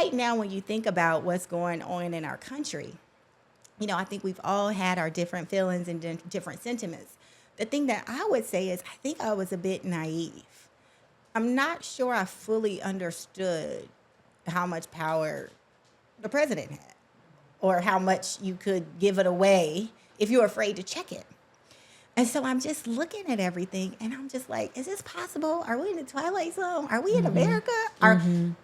right now, when you think about what's going on in our country, I think we've all had our different feelings and different sentiments. The thing that I would say is I think I was a bit naive. I'm not sure I fully understood how much power the president had or how much you could give it away if you're afraid to check it. And so I'm just looking at everything and I'm just like, is this possible? Are we in the Twilight Zone? Are we in America?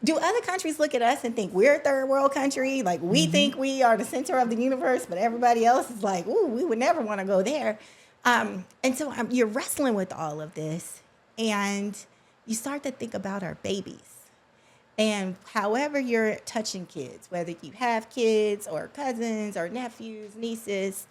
Do other countries look at us and think we're a third world country? Like we think we are the center of the universe, but everybody else is like, ooh, we would never want to go there. And so you're wrestling with all of this and you start to think about our babies. And however you're touching kids, whether you have kids or cousins or nephews, nieces,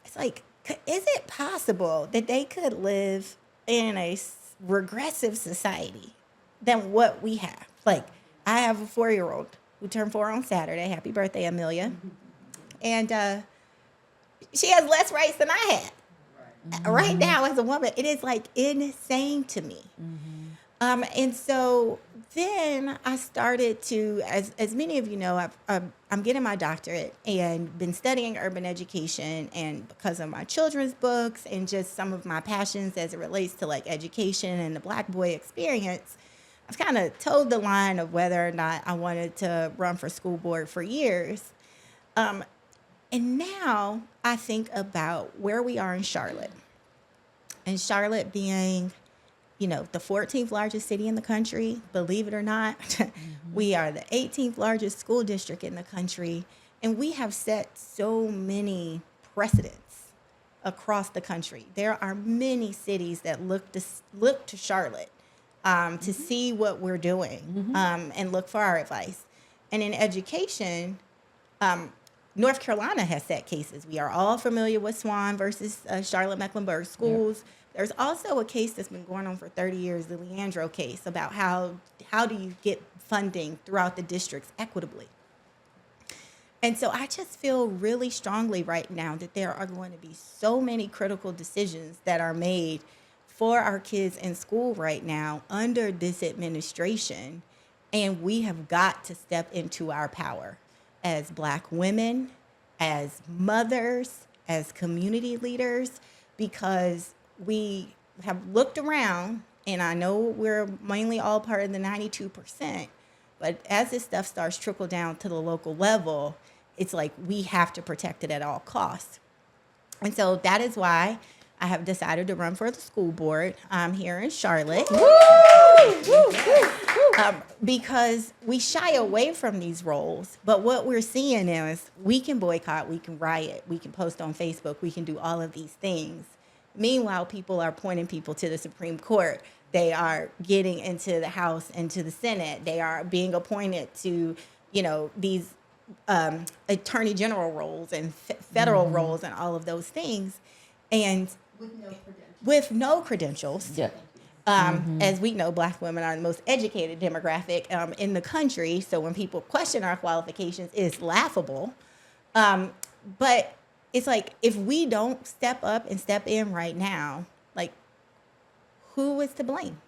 it's like, is it possible that they could live in a regressive society than what we have? Like, I have a 4-year-old who turned 4 on Saturday. Happy birthday, Amelia. And she has less rights than I had. Right now, as a woman, it is like insane to me. And so then I started to, as many of you know, I'm getting my doctorate and been studying urban education, and because of my children's books and just some of my passions as it relates to like education and the Black boy experience, I've kind of toed the line of whether or not I wanted to run for school board for years. And now I think about where we are in Charlotte, and Charlotte being the 14th largest city in the country, believe it or not. We are the 18th largest school district in the country. And we have set so many precedents across the country. There are many cities that look to Charlotte to see what we're doing and look for our advice. And in education, North Carolina has set cases. We are all familiar with Swan versus Charlotte-Mecklenburg schools. Yep. There's also a case that's been going on for 30 years, the Leandro case, about how do you get funding throughout the districts equitably. And so I just feel really strongly right now that there are going to be so many critical decisions that are made for our kids in school right now under this administration, and we have got to step into our power as Black women, as mothers, as community leaders, because we have looked around, and I know we're mainly all part of the 92%, but as this stuff starts trickle down to the local level, it's like we have to protect it at all costs. And so that is why I have decided to run for the school board here in Charlotte. Because we shy away from these roles, but what we're seeing is we can boycott, we can riot, we can post on Facebook, we can do all of these things. Meanwhile, people are appointing people to the Supreme Court. They are getting into the House and to the Senate. They are being appointed to, these attorney general roles and federal roles and all of those things. And with no credentials. Yeah. As we know, Black women are the most educated demographic in the country. So when people question our qualifications, it's laughable. But it's like, if we don't step up and step in right now, like, who is to blame?